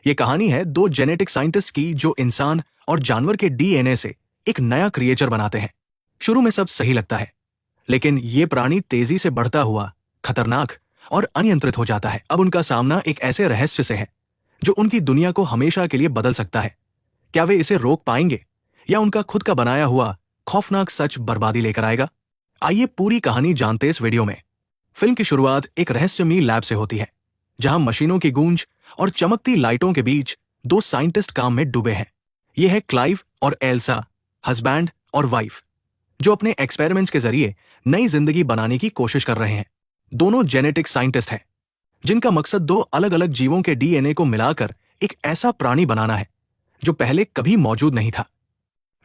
ये कहानी है दो जेनेटिक साइंटिस्ट की जो इंसान और जानवर के डीएनए से एक नया क्रिएचर बनाते हैं। शुरू में सब सही लगता है, लेकिन ये प्राणी तेजी से बढ़ता हुआ खतरनाक और अनियंत्रित हो जाता है। अब उनका सामना एक ऐसे रहस्य से है जो उनकी दुनिया को हमेशा के लिए बदल सकता है। क्या वे इसे रोक पाएंगे या उनका खुद का बनाया हुआ खौफनाक सच बर्बादी लेकर आएगा? आइए पूरी कहानी जानते इस वीडियो में। फिल्म की शुरुआत एक रहस्यमयी लैब से होती है, जहां मशीनों की गूंज और चमकती लाइटों के बीच दो साइंटिस्ट काम में डूबे हैं। ये है क्लाइव और एल्सा, हस्बैंड और वाइफ, जो अपने एक्सपेरिमेंट्स के जरिए नई जिंदगी बनाने की कोशिश कर रहे हैं। दोनों जेनेटिक साइंटिस्ट हैं, जिनका मकसद दो अलग अलग जीवों के डीएनए को मिलाकर एक ऐसा प्राणी बनाना है जो पहले कभी मौजूद नहीं था।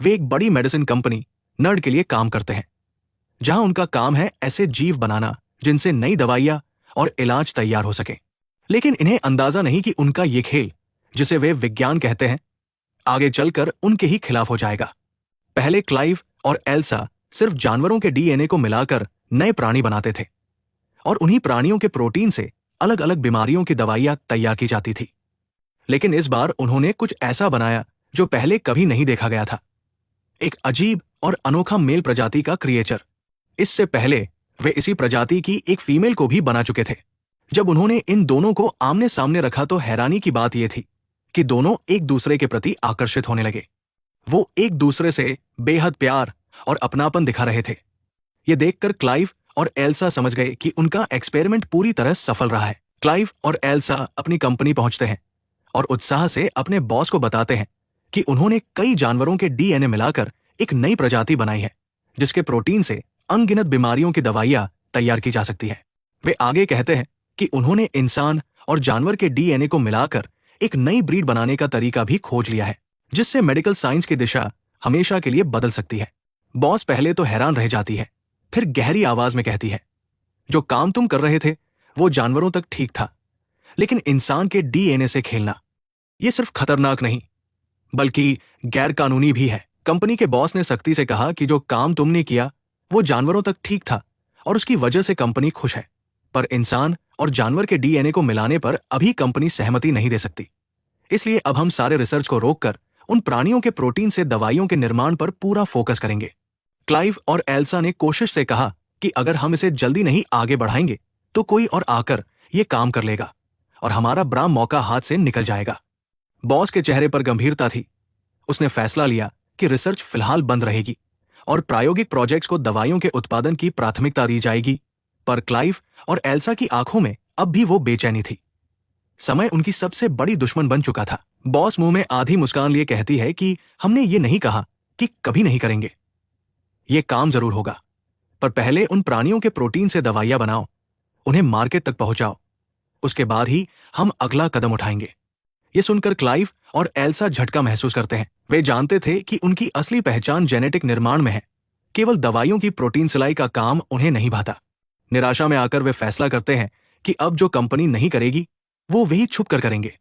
वे एक बड़ी मेडिसिन कंपनी नर्ड के लिए काम करते हैं, जहां उनका काम है ऐसे जीव बनाना जिनसे नई दवाइयां और इलाज तैयार हो सके। लेकिन इन्हें अंदाजा नहीं कि उनका ये खेल, जिसे वे विज्ञान कहते हैं, आगे चलकर उनके ही खिलाफ हो जाएगा। पहले क्लाइव और एल्सा सिर्फ जानवरों के डीएनए को मिलाकर नए प्राणी बनाते थे, और उन्हीं प्राणियों के प्रोटीन से अलग अलग बीमारियों की दवाइयां तैयार की जाती थी। लेकिन इस बार उन्होंने कुछ ऐसा बनाया जो पहले कभी नहीं देखा गया था, एक अजीब और अनोखा मेल प्रजाति का क्रिएचर। इससे पहले वे इसी प्रजाति की एक फीमेल को भी बना चुके थे। जब उन्होंने इन दोनों को आमने सामने रखा तो हैरानी की बात यह थी कि दोनों एक दूसरे के प्रति आकर्षित होने लगे। वो एक दूसरे से बेहद प्यार और अपनापन दिखा रहे थे। ये देखकर क्लाइव और एल्सा समझ गए कि उनका एक्सपेरिमेंट पूरी तरह सफल रहा है। क्लाइव और एल्सा अपनी कंपनी पहुंचते हैं और उत्साह से अपने बॉस को बताते हैं कि उन्होंने कई जानवरों के डीएनए मिलाकर एक नई प्रजाति बनाई है, जिसके प्रोटीन से अनगिनत बीमारियों की दवाइयां तैयार की जा सकती है। वे आगे कहते हैं कि उन्होंने इंसान और जानवर के डीएनए को मिलाकर एक नई ब्रीड बनाने का तरीका भी खोज लिया है, जिससे मेडिकल साइंस की दिशा हमेशा के लिए बदल सकती है। बॉस पहले तो हैरान रह जाती है, फिर गहरी आवाज में कहती है, जो काम तुम कर रहे थे वो जानवरों तक ठीक था, लेकिन इंसान के डीएनए से खेलना, ये सिर्फ खतरनाक नहीं बल्कि गैर कानूनी भी है। कंपनी के बॉस ने सख्ती से कहा कि जो काम तुमने किया वो जानवरों तक ठीक था और उसकी वजह से कंपनी खुश है, पर इंसान और जानवर के डीएनए को मिलाने पर अभी कंपनी सहमति नहीं दे सकती। इसलिए अब हम सारे रिसर्च को रोककर उन प्राणियों के प्रोटीन से दवाइयों के निर्माण पर पूरा फोकस करेंगे। क्लाइव और एल्सा ने कोशिश से कहा कि अगर हम इसे जल्दी नहीं आगे बढ़ाएंगे तो कोई और आकर ये काम कर लेगा और हमारा बड़ा मौका हाथ से निकल जाएगा। बॉस के चेहरे पर गंभीरता थी। उसने फैसला लिया कि रिसर्च फिलहाल बंद रहेगी और प्रायोगिक प्रोजेक्ट्स को दवाइयों के उत्पादन की प्राथमिकता दी जाएगी। पर क्लाइव और एल्सा की आंखों में अब भी वो बेचैनी थी। समय उनकी सबसे बड़ी दुश्मन बन चुका था। बॉस मुंह में आधी मुस्कान लिए कहती है कि हमने ये नहीं कहा कि कभी नहीं करेंगे, ये काम जरूर होगा, पर पहले उन प्राणियों के प्रोटीन से दवाइयां बनाओ, उन्हें मार्केट तक पहुंचाओ, उसके बाद ही हम अगला कदम उठाएंगे। ये सुनकर क्लाइव और एल्सा झटका महसूस करते हैं। वे जानते थे कि उनकी असली पहचान जेनेटिक निर्माण में है, केवल दवाइयों की प्रोटीन सिलाई का काम उन्हें नहीं भाता। निराशा में आकर वे फैसला करते हैं कि अब जो कंपनी नहीं करेगी वो वही छुप कर करेंगे,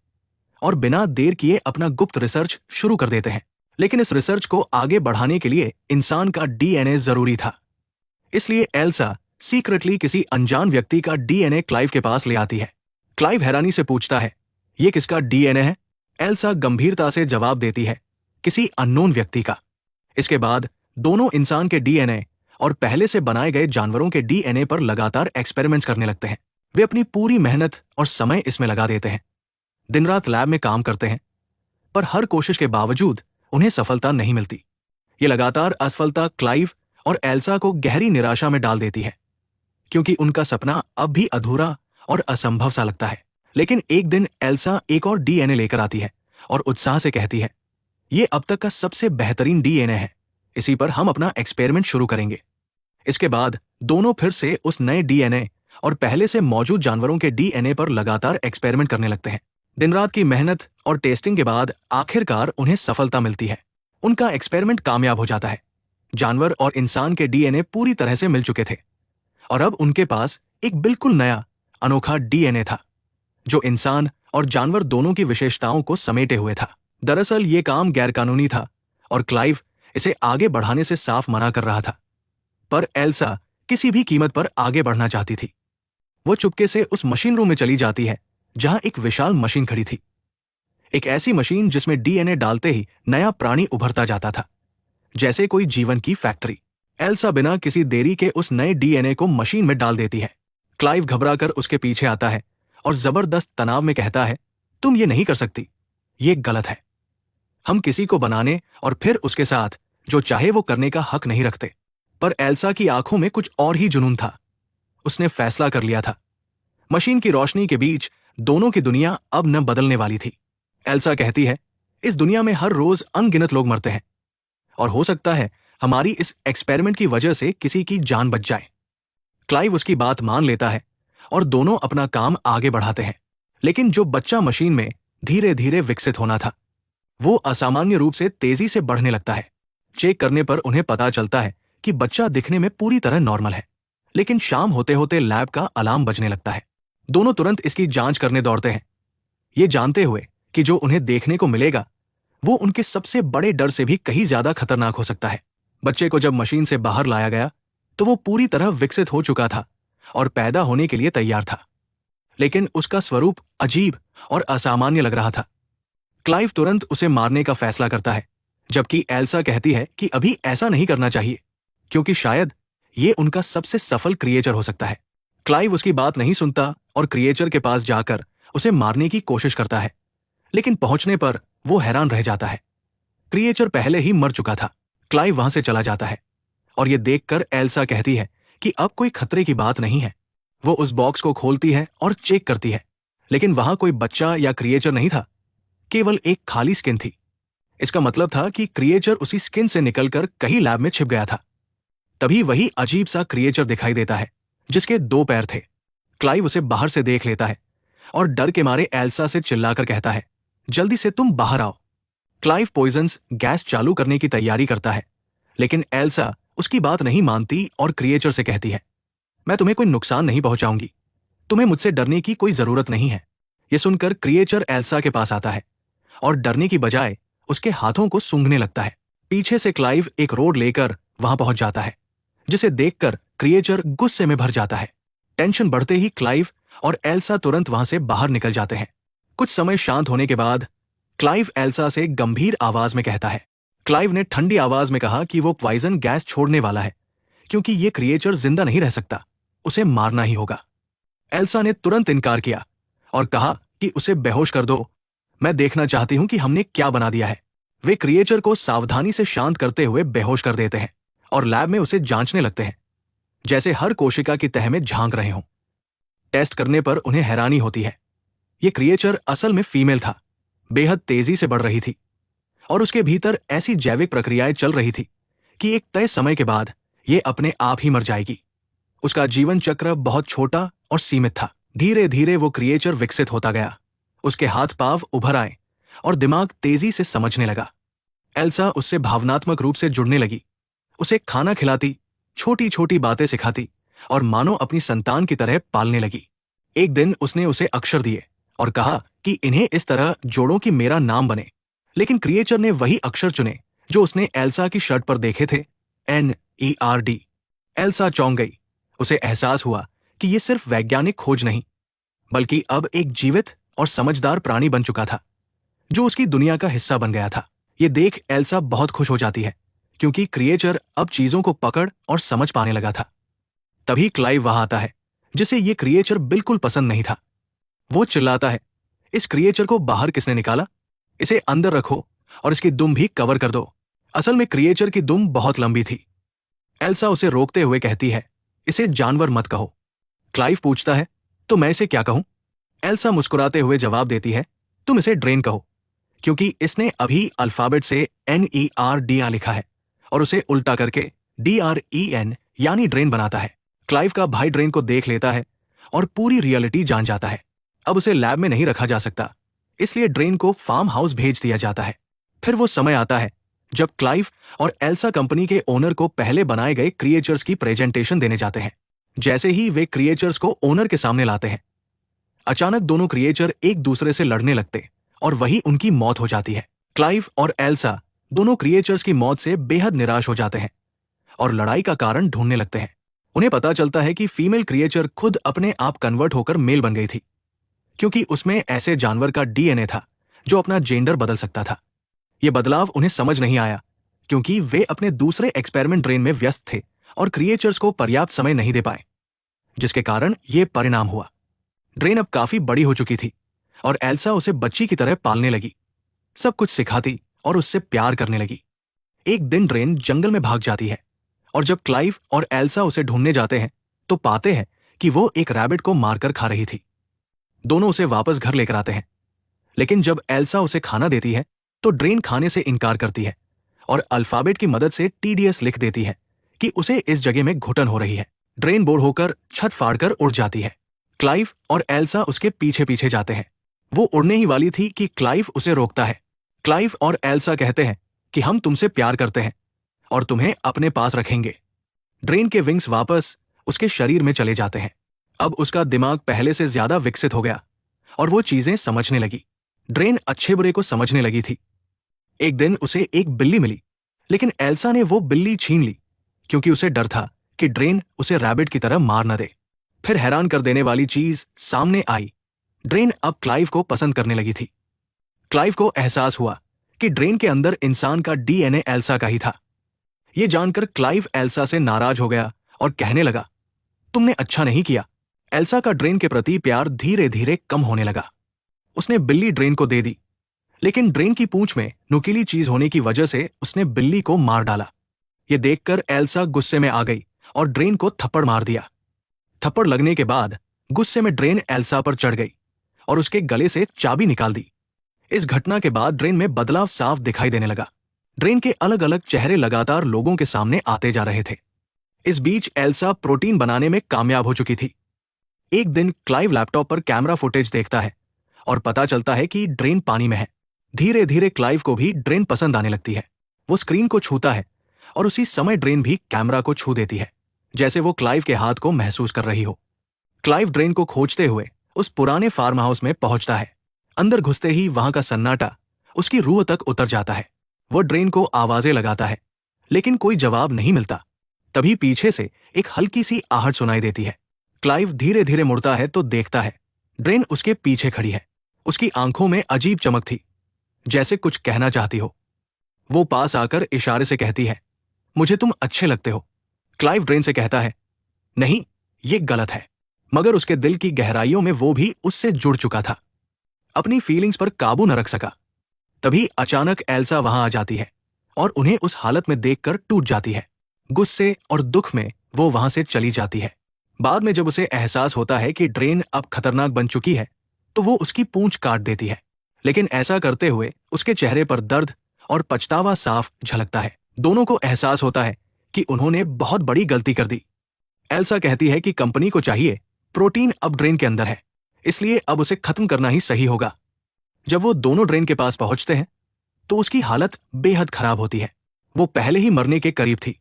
और बिना देर किए अपना गुप्त रिसर्च शुरू कर देते हैं। लेकिन इस रिसर्च को आगे बढ़ाने के लिए इंसान का डीएनए जरूरी था। इसलिए एल्सा सीक्रेटली किसी अनजान व्यक्ति का डीएनए क्लाइव के पास ले आती है। क्लाइव हैरानी से पूछता है, ये किसका डीएनए है? एल्सा गंभीरता से जवाब देती है, किसी अननोन व्यक्ति का। इसके बाद दोनों इंसान के डीएनए और पहले से बनाए गए जानवरों के डीएनए पर लगातार एक्सपेरिमेंट्स करने लगते हैं। वे अपनी पूरी मेहनत और समय इसमें लगा देते हैं, दिन रात लैब में काम करते हैं, पर हर कोशिश के बावजूद उन्हें सफलता नहीं मिलती। ये लगातार असफलता क्लाइव और एल्सा को गहरी निराशा में डाल देती है, क्योंकि उनका सपना अब भी अधूरा और असंभव सा लगता है। लेकिन एक दिन एल्सा एक और डीएनए लेकर आती है और उत्साह से कहती है, ये अब तक का सबसे बेहतरीन डीएनए है, इसी पर हम अपना एक्सपेरिमेंट शुरू करेंगे। इसके बाद दोनों फिर से उस नए डीएनए और पहले से मौजूद जानवरों के डीएनए पर लगातार एक्सपेरिमेंट करने लगते हैं। दिन रात की मेहनत और टेस्टिंग के बाद आखिरकार उन्हें सफलता मिलती है। उनका एक्सपेरिमेंट कामयाब हो जाता है। जानवर और इंसान के डीएनए पूरी तरह से मिल चुके थे, और अब उनके पास एक बिल्कुल नया अनोखा डीएनए था, जो इंसान और जानवर दोनों की विशेषताओं को समेटे हुए था। दरअसल ये काम गैरकानूनी था और क्लाइव इसे आगे बढ़ाने से साफ मना कर रहा था, पर एल्सा किसी भी कीमत पर आगे बढ़ना चाहती थी। वो चुपके से उस मशीन रूम में चली जाती है जहां एक विशाल मशीन खड़ी थी। एक ऐसी मशीन जिसमें डीएनए डालते ही नया प्राणी उभरता जाता था, जैसे कोई जीवन की फैक्ट्री। एल्सा बिना किसी देरी के उस नए डीएनए को मशीन में डाल देती है। क्लाइव घबराकर उसके पीछे आता है और जबरदस्त तनाव में कहता है, तुम ये नहीं कर सकती, ये गलत है। हम किसी को बनाने और फिर उसके साथ जो चाहे वो करने का हक नहीं रखते। पर एल्सा की आंखों में कुछ और ही जुनून था। उसने फैसला कर लिया था। मशीन की रोशनी के बीच दोनों की दुनिया अब न बदलने वाली थी। एल्सा कहती है, इस दुनिया में हर रोज अनगिनत लोग मरते हैं और हो सकता है हमारी इस एक्सपेरिमेंट की वजह से किसी की जान बच जाए। क्लाइव उसकी बात मान लेता है और दोनों अपना काम आगे बढ़ाते हैं। लेकिन जो बच्चा मशीन में धीरे धीरे विकसित होना था, वो असामान्य रूप से तेजी से बढ़ने लगता है। चेक करने पर उन्हें पता चलता है कि बच्चा दिखने में पूरी तरह नॉर्मल है, लेकिन शाम होते होते लैब का अलार्म बजने लगता है। दोनों तुरंत इसकी जांच करने दौड़ते हैं, ये जानते हुए कि जो उन्हें देखने को मिलेगा वो उनके सबसे बड़े डर से भी कहीं ज्यादा खतरनाक हो सकता है। बच्चे को जब मशीन से बाहर लाया गया तो वो पूरी तरह विकसित हो चुका था और पैदा होने के लिए तैयार था, लेकिन उसका स्वरूप अजीब और असामान्य लग रहा था। क्लाइव तुरंत उसे मारने का फैसला करता है, जबकि एल्सा कहती है कि अभी ऐसा नहीं करना चाहिए, क्योंकि शायद ये उनका सबसे सफल क्रिएचर हो सकता है। क्लाइव उसकी बात नहीं सुनता और क्रिएचर के पास जाकर उसे मारने की कोशिश करता है, लेकिन पहुंचने पर वो हैरान रह जाता है। क्रिएचर पहले ही मर चुका था। क्लाइव वहां से चला जाता है और ये देखकर एल्सा कहती है कि अब कोई खतरे की बात नहीं है। वो उस बॉक्स को खोलती है और चेक करती है, लेकिन वहां कोई बच्चा या क्रिएचर नहीं था, केवल एक खाली स्किन थी। इसका मतलब था कि क्रिएचर उसी स्किन से निकलकर कहीं लैब में छिप गया था। तभी वही अजीब सा क्रिएचर दिखाई देता है जिसके 2 पैर थे। क्लाइव उसे बाहर से देख लेता है और डर के मारे एल्सा से चिल्लाकर कहता है, जल्दी से तुम बाहर आओ। क्लाइव पॉइजन्स गैस चालू करने की तैयारी करता है, लेकिन एल्सा उसकी बात नहीं मानती और क्रिएचर से कहती है, मैं तुम्हें कोई नुकसान नहीं पहुंचाऊंगी, तुम्हें मुझसे डरने की कोई जरूरत नहीं है। यह सुनकर क्रिएचर एल्सा के पास आता है और डरने की बजाय उसके हाथों को सूंघने लगता है। पीछे से क्लाइव एक रोड लेकर वहां पहुंच जाता है, जिसे देखकर क्रिएचर गुस्से में भर जाता है। टेंशन बढ़ते ही क्लाइव और एल्सा तुरंत वहां से बाहर निकल जाते हैं। कुछ समय शांत होने के बाद क्लाइव एल्सा से गंभीर आवाज में कहता है। क्लाइव ने ठंडी आवाज में कहा कि वो पॉइजन गैस छोड़ने वाला है, क्योंकि ये क्रिएचर जिंदा नहीं रह सकता, उसे मारना ही होगा। एल्सा ने तुरंत इनकार किया और कहा कि उसे बेहोश कर दो, मैं देखना चाहती हूं कि हमने क्या बना दिया है। वे क्रिएचर को सावधानी से शांत करते हुए बेहोश कर देते हैं और लैब में उसे जांचने लगते हैं, जैसे हर कोशिका की तह में झांक रहे हों। टेस्ट करने पर उन्हें हैरानी होती है। ये क्रिएचर असल में फीमेल था, बेहद तेजी से बढ़ रही थी और उसके भीतर ऐसी जैविक प्रक्रियाएं चल रही थी कि एक तय समय के बाद ये अपने आप ही मर जाएगी। उसका जीवन चक्र बहुत छोटा और सीमित था। धीरे धीरे वो क्रिएचर विकसित होता गया, उसके हाथ पांव उभर आए और दिमाग तेजी से समझने लगा। एल्सा उससे भावनात्मक रूप से जुड़ने लगी, उसे खाना खिलाती, छोटी छोटी बातें सिखाती और मानो अपनी संतान की तरह पालने लगी। एक दिन उसने उसे अक्षर दिए और कहा कि इन्हें इस तरह जोड़ो कि मेरा नाम बने, लेकिन क्रिएचर ने वही अक्षर चुने जो उसने एल्सा की शर्ट पर देखे थे, NERD। एल्सा चौंक गई। उसे एहसास हुआ कि यह सिर्फ वैज्ञानिक खोज नहीं, बल्कि अब एक जीवित और समझदार प्राणी बन चुका था, जो उसकी दुनिया का हिस्सा बन गया था। ये देख एल्सा बहुत खुश हो जाती है, क्योंकि क्रिएचर अब चीजों को पकड़ और समझ पाने लगा था। तभी क्लाइव वहां आता है, जिसे ये क्रिएचर बिल्कुल पसंद नहीं था। वो चिल्लाता है, इस क्रिएचर को बाहर किसने निकाला? इसे अंदर रखो और इसकी दुम भी कवर कर दो। असल में क्रिएचर की दुम बहुत लंबी थी। एल्सा उसे रोकते हुए कहती है, इसे जानवर मत कहो। क्लाइव पूछता है, तो मैं इसे क्या कहूं? एल्सा मुस्कुराते हुए जवाब देती है, तुम इसे ड्रेन कहो, क्योंकि इसने अभी अल्फाबेट से NERD लिखा है और उसे उल्टा करके DREN यानी ड्रेन बनाता है। क्लाइव का भाई ड्रेन को देख लेता है और पूरी रियलिटी जान जाता है। अब उसे लैब में नहीं रखा जा सकता, इसलिए ड्रेन को फार्म हाउस भेज दिया जाता है। फिर वो समय आता है जब क्लाइव और एल्सा कंपनी के ओनर को पहले बनाए गए क्रिएचर्स की प्रेजेंटेशन देने जाते हैं। जैसे ही वे क्रिएचर्स को ओनर के सामने लाते हैं, अचानक दोनों क्रिएचर एक दूसरे से लड़ने लगते और वही उनकी मौत हो जाती है। क्लाइव और एल्सा दोनों क्रिएचर्स की मौत से बेहद निराश हो जाते हैं और लड़ाई का कारण ढूंढने लगते हैं। उन्हें पता चलता है कि फीमेल क्रिएचर खुद अपने आप कन्वर्ट होकर मेल बन गई थी, क्योंकि उसमें ऐसे जानवर का DNA था जो अपना जेंडर बदल सकता था। ये बदलाव उन्हें समझ नहीं आया क्योंकि वे अपने दूसरे एक्सपेरिमेंट ड्रेन में व्यस्त थे और क्रिएचर्स को पर्याप्त समय नहीं दे पाए, जिसके कारण ये परिणाम हुआ। ड्रेन अब काफी बड़ी हो चुकी थी और एल्सा उसे बच्ची की तरह पालने लगी, सब कुछ सिखाती और उससे प्यार करने लगी। एक दिन ड्रेन जंगल में भाग जाती है और जब क्लाइव और एल्सा उसे ढूंढने जाते हैं तो पाते हैं कि वो एक रैबिट को मारकर खा रही थी। दोनों उसे वापस घर लेकर आते हैं, लेकिन जब एल्सा उसे खाना देती है तो ड्रेन खाने से इनकार करती है और अल्फाबेट की मदद से TDS लिख देती है कि उसे इस जगह में घुटन हो रही है। ड्रेन बोर होकर छत फाड़कर उड़ जाती है। क्लाइव और एल्सा उसके पीछे पीछे जाते हैं। वो उड़ने ही वाली थी कि क्लाइव उसे रोकता है। क्लाइव और एल्सा कहते हैं कि हम तुमसे प्यार करते हैं और तुम्हें अपने पास रखेंगे। ड्रेन के विंग्स वापस उसके शरीर में चले जाते हैं। अब उसका दिमाग पहले से ज्यादा विकसित हो गया और वो चीजें समझने लगी। ड्रेन अच्छे बुरे को समझने लगी थी। एक दिन उसे एक बिल्ली मिली, लेकिन एल्सा ने वो बिल्ली छीन ली क्योंकि उसे डर था कि ड्रेन उसे रैबिट की तरह मार न दे। फिर हैरान कर देने वाली चीज सामने आई। ड्रेन अब क्लाइव को पसंद करने लगी थी। क्लाइव को एहसास हुआ कि ड्रेन के अंदर इंसान का DNA एल्सा का ही था। यह जानकर क्लाइव एल्सा से नाराज हो गया और कहने लगा, तुमने अच्छा नहीं किया। एल्सा का ड्रेन के प्रति प्यार धीरे धीरे कम होने लगा। उसने बिल्ली ड्रेन को दे दी, लेकिन ड्रेन की पूंछ में नुकीली चीज होने की वजह से उसने बिल्ली को मार डाला। यह देखकर एल्सा गुस्से में आ गई और ड्रेन को थप्पड़ मार दिया। थप्पड़ लगने के बाद गुस्से में ड्रेन एल्सा पर चढ़ गई और उसके गले से चाबी निकाल दी। इस घटना के बाद ड्रेन में बदलाव साफ दिखाई देने लगा। ड्रेन के अलग अलग चेहरे लगातार लोगों के सामने आते जा रहे थे। इस बीच एल्सा प्रोटीन बनाने में कामयाब हो चुकी थी। एक दिन क्लाइव लैपटॉप पर कैमरा फुटेज देखता है और पता चलता है कि ड्रेन पानी में है। धीरे धीरे क्लाइव को भी ड्रेन पसंद आने लगती है। वो स्क्रीन को छूता है और उसी समय ड्रेन भी कैमरा को छू देती है, जैसे वो क्लाइव के हाथ को महसूस कर रही हो। क्लाइव ड्रेन को खोजते हुए उस पुराने फार्म हाउस में पहुंचता है। अंदर घुसते ही वहां का सन्नाटा उसकी रूह तक उतर जाता है। वो ड्रेन को आवाजें लगाता है, लेकिन कोई जवाब नहीं मिलता। तभी पीछे से एक हल्की सी आहट सुनाई देती है। क्लाइव धीरे धीरे मुड़ता है तो देखता है ड्रेन उसके पीछे खड़ी है। उसकी आंखों में अजीब चमक थी, जैसे कुछ कहना चाहती हो। वो पास आकर इशारे से कहती है, मुझे तुम अच्छे लगते हो। क्लाइव ड्रेन से कहता है, नहीं, ये गलत है। मगर उसके दिल की गहराइयों में वो भी उससे जुड़ चुका था। अपनी फीलिंग्स पर काबू न रख सका। तभी अचानक एल्सा वहां आ जाती है और उन्हें उस हालत में देखकर टूट जाती है। गुस्से और दुख में वो वहां से चली जाती है। बाद में जब उसे एहसास होता है कि ड्रेन अब खतरनाक बन चुकी है तो वो उसकी पूंछ काट देती है, लेकिन ऐसा करते हुए उसके चेहरे पर दर्द और पछतावा साफ झलकता है। दोनों को एहसास होता है कि उन्होंने बहुत बड़ी गलती कर दी। एल्सा कहती है कि कंपनी को चाहिए प्रोटीन अब ड्रेन के अंदर है, इसलिए अब उसे खत्म करना ही सही होगा। जब वो दोनों ड्रेन के पास पहुंचते हैं तो उसकी हालत बेहद खराब होती है। वो पहले ही मरने के करीब थी।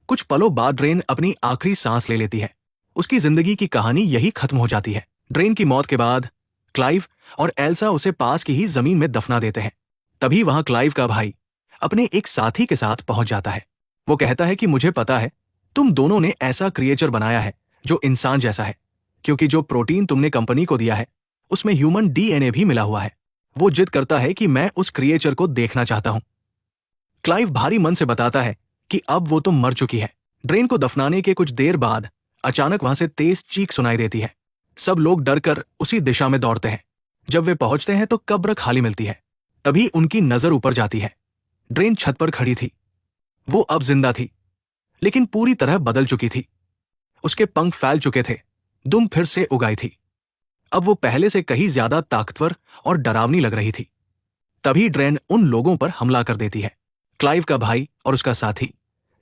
कुछ पलों बाद ड्रेन अपनी आखिरी सांस ले लेती है। उसकी जिंदगी की कहानी यही खत्म हो जाती है। ड्रेन की मौत के बाद क्लाइव और एल्सा उसे पास की ही जमीन में दफना देते हैं। तभी वहां क्लाइव का भाई अपने एक साथी के साथ पहुंच जाता है। वो कहता है कि मुझे पता है तुम दोनों ने ऐसा क्रिएचर बनाया है जो इंसान जैसा है, क्योंकि जो प्रोटीन तुमने कंपनी को दिया है उसमें ह्यूमन DNA भी मिला हुआ है। वो जिद करता है कि मैं उस क्रिएचर को देखना चाहता हूं। क्लाइव भारी मन से बताता है कि अब वो तो मर चुकी है। ड्रेन को दफनाने के कुछ देर बाद अचानक वहां से तेज चीख सुनाई देती है। सब लोग डरकर उसी दिशा में दौड़ते हैं। जब वे पहुंचते हैं तो कब्र खाली मिलती है। तभी उनकी नजर ऊपर जाती है। ड्रेन छत पर खड़ी थी। वो अब जिंदा थी, लेकिन पूरी तरह बदल चुकी थी। उसके पंख फैल चुके थे, दुम फिर से उगाई थी। अब वो पहले से कहीं ज्यादा ताकतवर और डरावनी लग रही थी। तभी ड्रेन उन लोगों पर हमला कर देती है। क्लाइव का भाई और उसका साथी,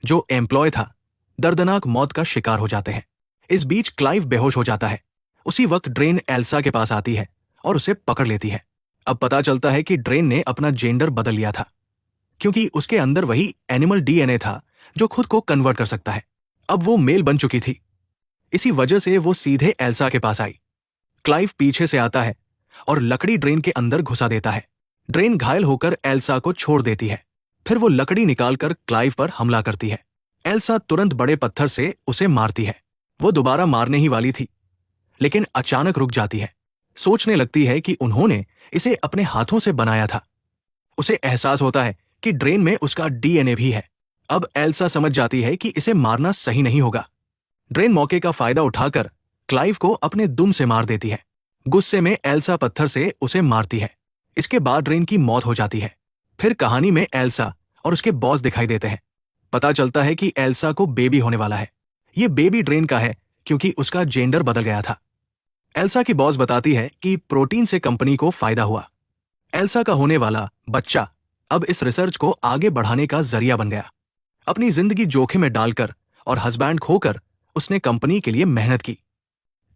जो एम्प्लॉय था, दर्दनाक मौत का शिकार हो जाते हैं। इस बीच क्लाइव बेहोश हो जाता है। उसी वक्त ड्रेन एल्सा के पास आती है और उसे पकड़ लेती है। अब पता चलता है कि ड्रेन ने अपना जेंडर बदल लिया था, क्योंकि उसके अंदर वही एनिमल DNA था जो खुद को कन्वर्ट कर सकता है। अब वो मेल बन चुकी थी। इसी वजह से वो सीधे एल्सा के पास आई। क्लाइव पीछे से आता है और लकड़ी ड्रेन के अंदर घुसा देता है। ड्रेन घायल होकर एल्सा को छोड़ देती है। फिर वो लकड़ी निकालकर क्लाइव पर हमला करती है। एल्सा तुरंत बड़े पत्थर से उसे मारती है। वो दोबारा मारने ही वाली थी, लेकिन अचानक रुक जाती है। सोचने लगती है कि उन्होंने इसे अपने हाथों से बनाया था। उसे एहसास होता है कि ड्रेन में उसका डीएनए भी है। अब एल्सा समझ जाती है कि इसे मारना सही नहीं होगा। ड्रेन मौके का फायदा उठाकर क्लाइव को अपने दुम से मार देती है। गुस्से में एल्सा पत्थर से उसे मारती है। इसके बाद ड्रेन की मौत हो जाती है। फिर कहानी में एल्सा और उसके बॉस दिखाई देते हैं। पता चलता है कि एल्सा को बेबी होने वाला है। ये बेबी ड्रेन का है क्योंकि उसका जेंडर बदल गया था। एल्सा की बॉस बताती है कि प्रोटीन से कंपनी को फायदा हुआ। एल्सा का होने वाला बच्चा अब इस रिसर्च को आगे बढ़ाने का जरिया बन गया। अपनी जिंदगी जोखिम में डालकर और हस्बैंड खोकर उसने कंपनी के लिए मेहनत की।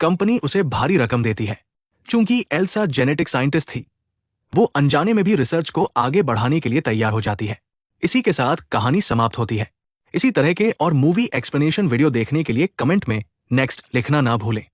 कंपनी उसे भारी रकम देती है। चूंकि एल्सा जेनेटिक साइंटिस्ट थी, वो अनजाने में भी रिसर्च को आगे बढ़ाने के लिए तैयार हो जाती है। इसी के साथ कहानी समाप्त होती है। इसी तरह के और मूवी एक्सप्लेनेशन वीडियो देखने के लिए कमेंट में नेक्स्ट लिखना ना भूलें।